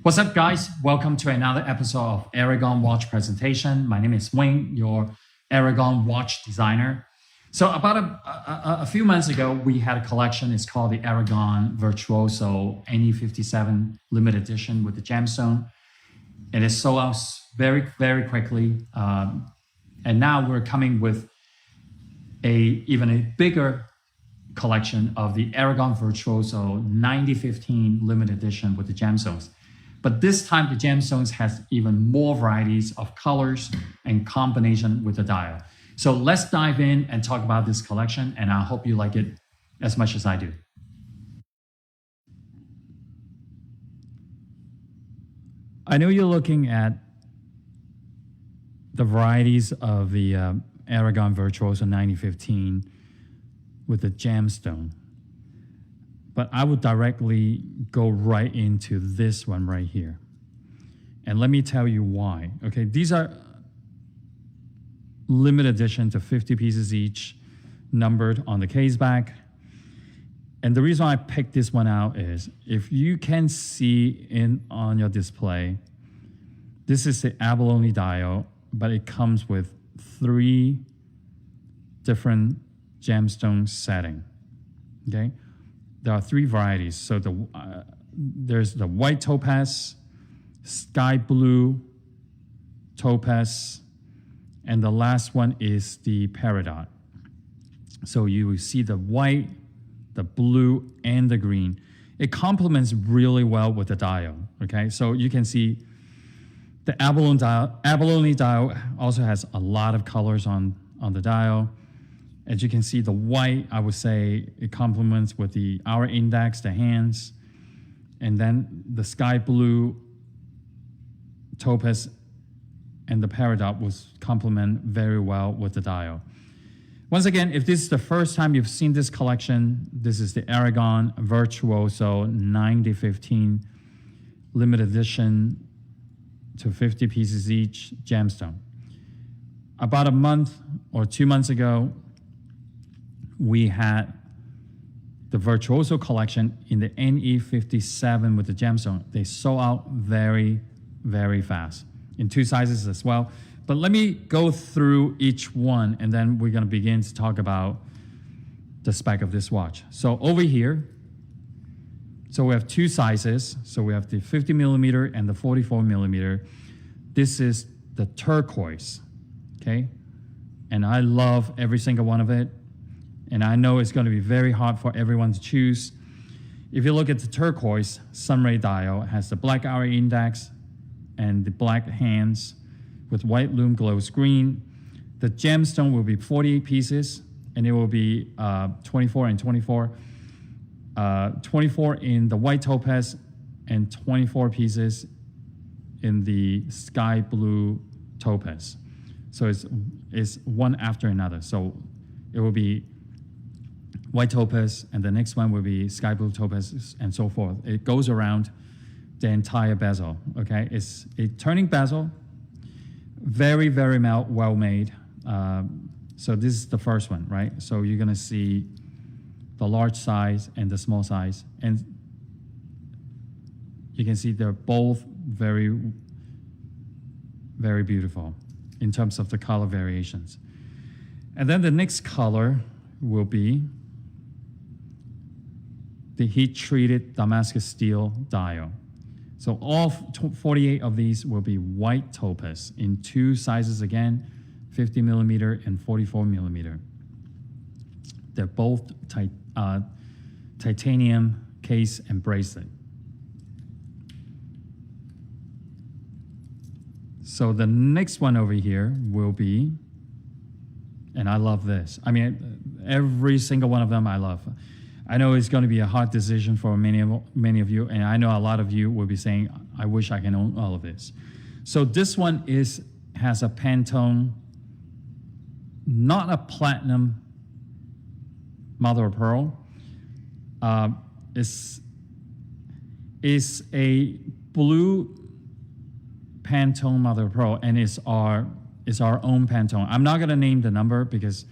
What's up, guys? Welcome to another episode of Aragon Watch Presentation. My name is Wayne, your Aragon Watch designer. So about a few months ago, we had a collection. It's called the Aragon Virtuoso NE57 limited edition with the Gemstone. And it sold out very, very quickly. And now we're coming with even a bigger collection of the Aragon Virtuoso 9015 limited edition with the gemstones. But this time the gemstones has even more varieties of colors and combination with the dial. So let's dive in and talk about this collection, and I hope you like it as much as I do. I know you're looking at the varieties of the Aragon Virtuoso 9015 with the gemstone, but I would directly go right into this one right here. And let me tell you why. Okay, these are limited edition to 50 pieces each, numbered on the case back. And the reason I picked this one out is if you can see on your display, this is the abalone dial, but it comes with 3 different gemstone setting. Okay, there are 3 varieties. So there's the white topaz, sky blue topaz, and the last one is the peridot. So you will see the white, the blue, and the green. It complements really well with the dial. Okay, so you can see the abalone dial also has a lot of colors on the dial. As you can see, the white, I would say it complements with the hour index, the hands, and then the sky blue, topaz, and the peridot will complement very well with the dial. Once again, if this is the first time you've seen this collection, this is the Aragon Virtuoso 9015 limited edition to 50 pieces each gemstone. About a month or 2 months ago, we had the Virtuoso collection in the NE57 with the gemstone. They sold out very, very fast in 2 sizes as well. But let me go through each one, and then we're gonna begin to talk about the spec of this watch. So over here, so we have 2 sizes. So we have the 50 millimeter and the 44 millimeter. This is the turquoise, okay? And I love every single one of it. And I know it's gonna be very hard for everyone to choose. If you look at the turquoise sunray dial, it has the black hour index and the black hands with white lume glow screen. The gemstone will be 48 pieces, and it will be 24 and 24. 24 in the white topaz and 24 pieces in the sky blue topaz. So it's one after another. So it will be white topaz, and the next one will be sky blue topaz, and so forth. It goes around the entire bezel, okay? It's a turning bezel, very, very well made. So this is the first one, right? So you're gonna see the large size and the small size, and you can see they're both very, very beautiful in terms of the color variations. And then the next color will be the heat-treated Damascus steel dial. So all 48 of these will be white topaz in 2 sizes again, 50 millimeter and 44 millimeter. They're both titanium case and bracelet. So the next one over here will be, and I love this. I mean, every single one of them I love. I know it's going to be a hard decision for many of you, and I know a lot of you will be saying, I wish I can own all of this. So this one has a Pantone, not a platinum mother of pearl. It's a blue Pantone mother of pearl, and it's our own Pantone. I'm not going to name the number because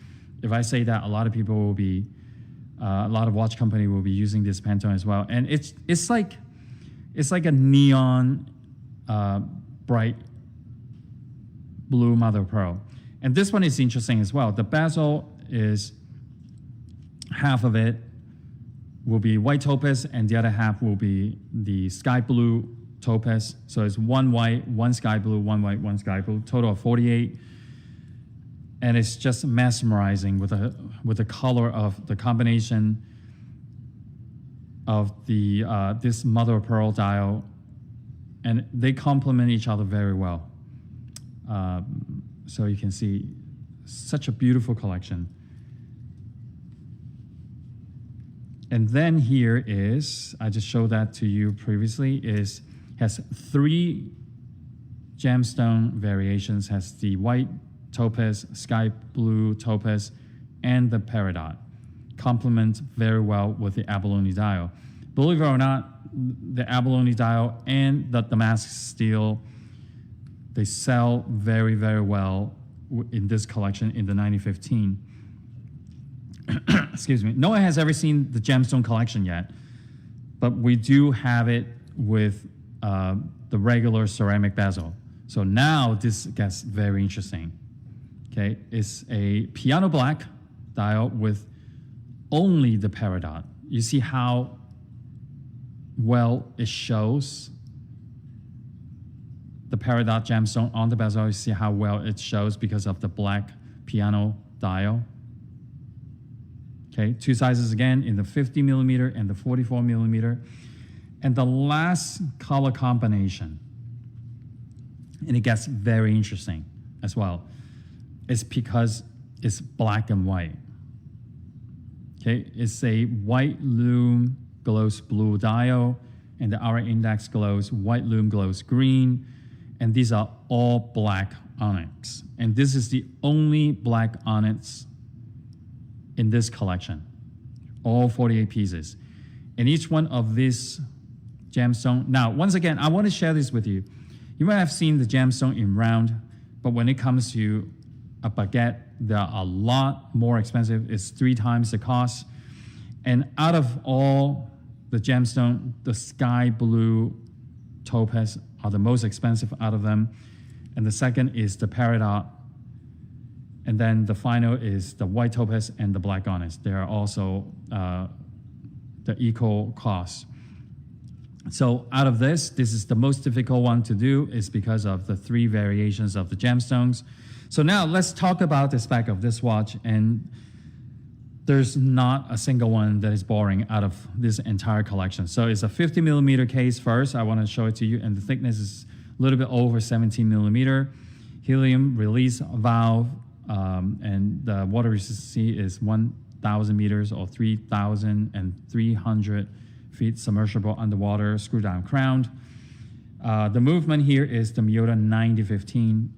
if I say that, a lot of people will be a lot of watch company will be using this Pantone as well. And it's like It's like a neon bright blue mother of pearl. And this one is interesting as well. The bezel is half of it will be white topaz and the other half will be the sky blue topaz. So it's one white, one sky blue, one white, one sky blue, total of 48. And it's just mesmerizing with the color of the combination of the this mother of pearl dial, and they complement each other very well. So you can see such a beautiful collection. And then here is, I just showed that to you previously, has 3 gemstone variations, has the white topaz, sky blue topaz, and the peridot. Complement very well with the abalone dial. Believe it or not, the abalone dial and the Damascus steel, they sell very, very well in this collection in the 1915. Excuse me. No one has ever seen the gemstone collection yet, but we do have it with the regular ceramic bezel. So now this gets very interesting. Okay, it's a piano black dial with only the peridot. You see how well it shows the peridot gemstone on the bezel. You see how well it shows because of the black piano dial. Okay, 2 sizes again in the 50 millimeter and the 44 millimeter. And the last color combination, and it gets very interesting as well, is because it's black and white. Okay, it's a white lume glows blue dial, and the hour index glows white lume glows green, and these are all black onyx. And this is the only black onyx in this collection, all 48 pieces. And each one of these gemstone, now once again, I want to share this with you. You might have seen the gemstone in round, but when it comes to a baguette, they are a lot more expensive. It's 3 times the cost. And out of all the gemstone, the sky blue topaz are the most expensive out of them. And the second is the peridot. And then the final is the white topaz and the black onyx. They are also the equal cost. So out of this is the most difficult one to do, is because of the 3 variations of the gemstones. So now let's talk about the spec of this watch, and there's not a single one that is boring out of this entire collection. So it's a 50 millimeter case first. I want to show it to you, and the thickness is a little bit over 17 millimeter. Helium release valve, and the water resistance is 1,000 meters or 3,300 feet submersible underwater screw down crown. The movement here is the Miyota 9015.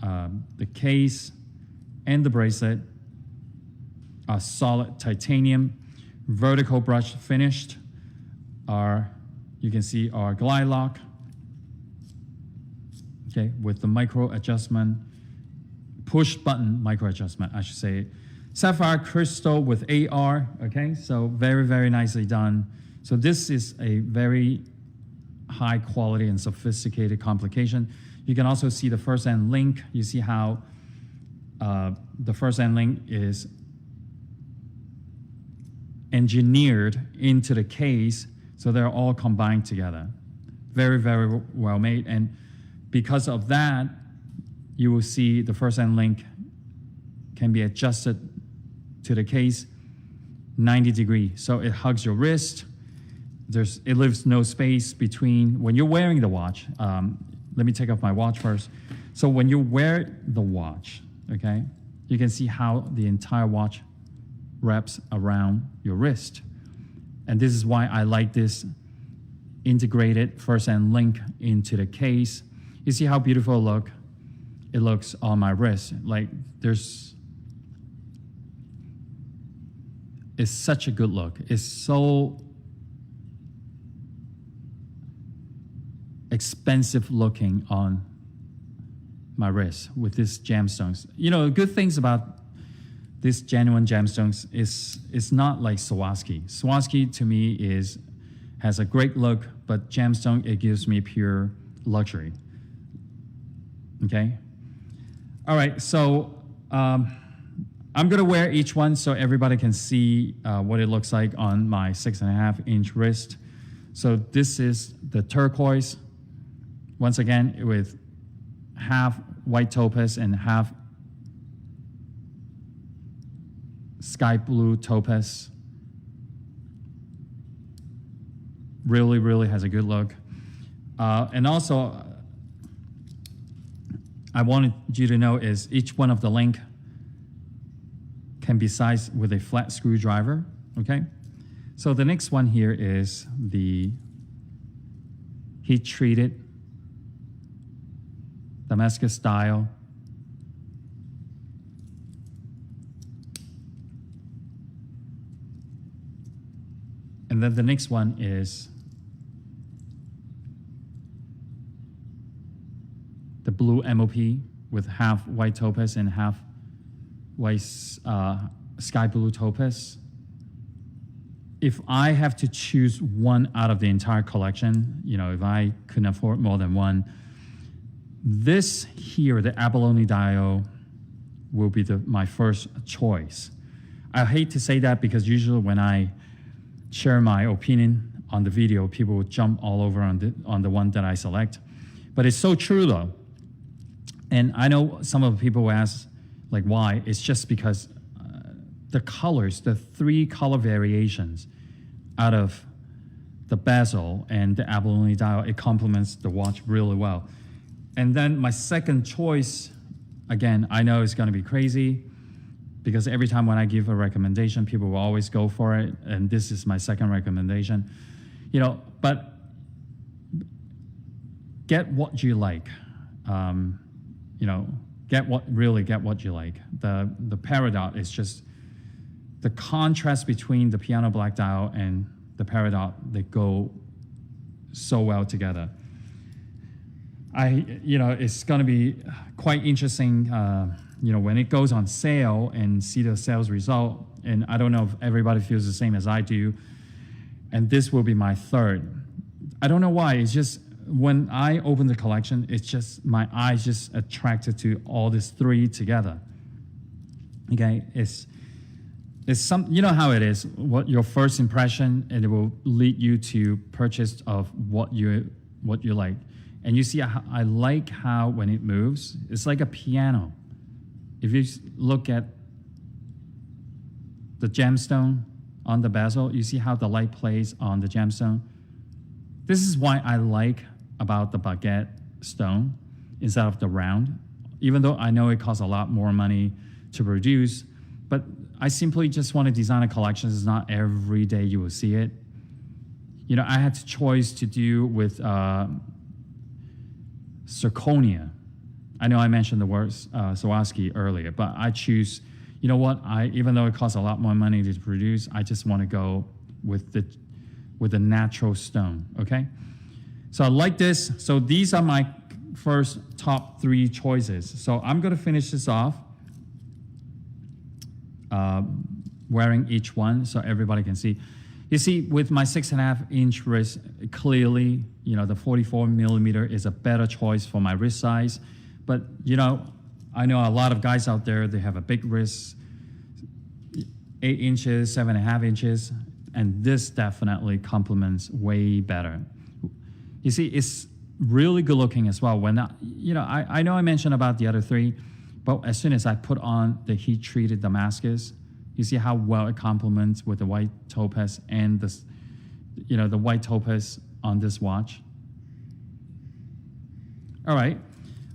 The case and the bracelet are solid titanium, vertical brush finished. You can see our glide lock, okay, with the micro adjustment, push button micro adjustment, I should say. Sapphire crystal with AR, okay, so very, very nicely done. So this is a very high quality and sophisticated complication. You can also see the first end link. You see how the first end link is engineered into the case, so they're all combined together. Very, very well made. And because of that, you will see the first end link can be adjusted to the case 90 degrees. So it hugs your wrist. It leaves no space between when you're wearing the watch. Let me take off my watch first. So when you wear the watch, okay, you can see how the entire watch wraps around your wrist. And this is why I like this integrated first end link into the case. You see how beautiful it looks on my wrist. Like it's such a good look. It's so expensive looking on my wrist with these gemstones. You know, good things about these genuine gemstones is it's not like Swarovski. Swarovski to me is has a great look, but gemstone, it gives me pure luxury. Okay? All right, so I'm gonna wear each one so everybody can see what it looks like on my 6.5-inch wrist. So this is the turquoise, once again, with half white topaz and half sky blue topaz. Really, really has a good look. And also, I wanted you to know is each one of the link can be sized with a flat screwdriver, okay? So the next one here is the heat-treated Damascus style. And then the next one is the blue MOP with half white topaz and half white sky blue topaz. If I have to choose one out of the entire collection, you know, if I couldn't afford more than one, this here, the abalone dial, will be my first choice. I hate to say that because usually when I share my opinion on the video, people will jump all over on the one that I select. But it's so true though. And I know some of the people will ask, like, why? It's just because the colors, the 3 color variations out of the bezel and the abalone dial, it complements the watch really well. And then my second choice, again, I know it's gonna be crazy because every time when I give a recommendation, people will always go for it. And this is my second recommendation, you know, but get what you like. You know, get what you like. The Peridot is just the contrast between the piano black dial and the Peridot, they go so well together. You know, it's gonna be quite interesting, you know, when it goes on sale and see the sales result. And I don't know if everybody feels the same as I do. And this will be my third. I don't know why, it's just, when I open the collection, it's just, my eyes just attracted to all these 3 together. Okay, it's some, you know how it is, what your first impression, and it will lead you to purchase of what you like. And you see, I like how when it moves, it's like a piano. If you look at the gemstone on the bezel, you see how the light plays on the gemstone. This is why I like about the baguette stone instead of the round, even though I know it costs a lot more money to produce, but I simply just want to design a collection. It's not every day you will see it. You know, I had the choice to do with zirconia. I know I mentioned the word Swarovski earlier, but I choose, you know what, even though it costs a lot more money to produce, I just want to go with the natural stone, okay? So I like this. So these are my first top 3 choices. So I'm gonna finish this off wearing each one so everybody can see. You see, with my 6.5-inch wrist, clearly, you know, the 44mm is a better choice for my wrist size. But, you know, I know a lot of guys out there, they have a big wrist, 8 inches, 7.5 inches, and this definitely complements way better. You see, it's really good looking as well. When you know, I know I mentioned about the other 3, but as soon as I put on the heat-treated Damascus, you see how well it complements with the white topaz and this, you know, the white topaz on this watch. All right,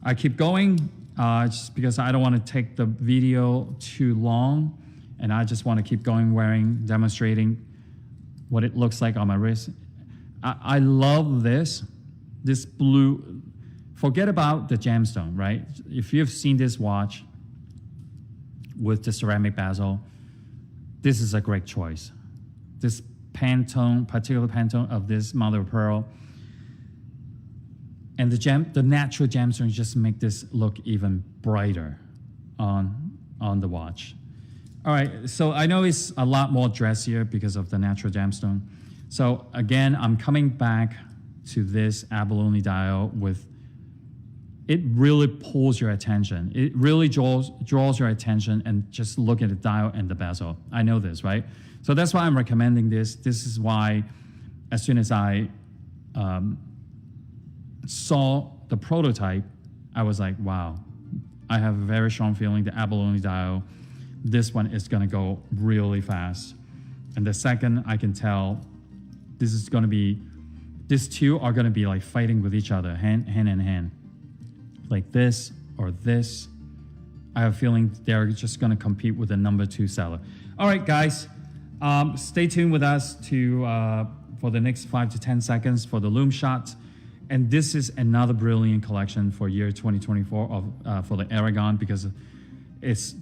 I keep going just because I don't want to take the video too long, and I just want to keep going demonstrating what it looks like on my wrist. I love this blue. Forget about the gemstone, right? If you've seen this watch with the ceramic bezel, this is a great choice. This Pantone, particular Pantone of this mother of pearl, and the natural gemstones just make this look even brighter on the watch. All right, so I know it's a lot more dressier because of the natural gemstone. So again, I'm coming back to this abalone dial with, it really pulls your attention. It really draws your attention, and just look at the dial and the bezel. I know this, right? So that's why I'm recommending this. This is why as soon as I saw the prototype, I was like, wow, I have a very strong feeling the abalone dial, this one is gonna go really fast. And the second I can tell, this is gonna be, these two are gonna be like fighting with each other, hand in hand. Like this or this. I have a feeling they're just gonna compete with the number 2 seller. All right, guys, stay tuned with us for the next 5 to 10 seconds for the loom shot. And this is another brilliant collection for year 2024 for the Aragon, because it's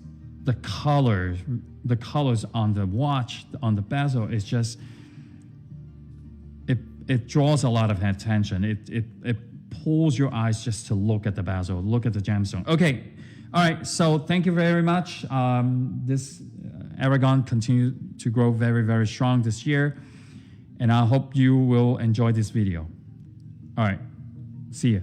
the colors on the watch, on the bezel, is just, it draws a lot of attention. It pulls your eyes just to look at the bezel, look at the gemstone. Okay, all right, so thank you very much. This Aragon continue to grow very, very strong this year, and I hope you will enjoy this video. All right, see you.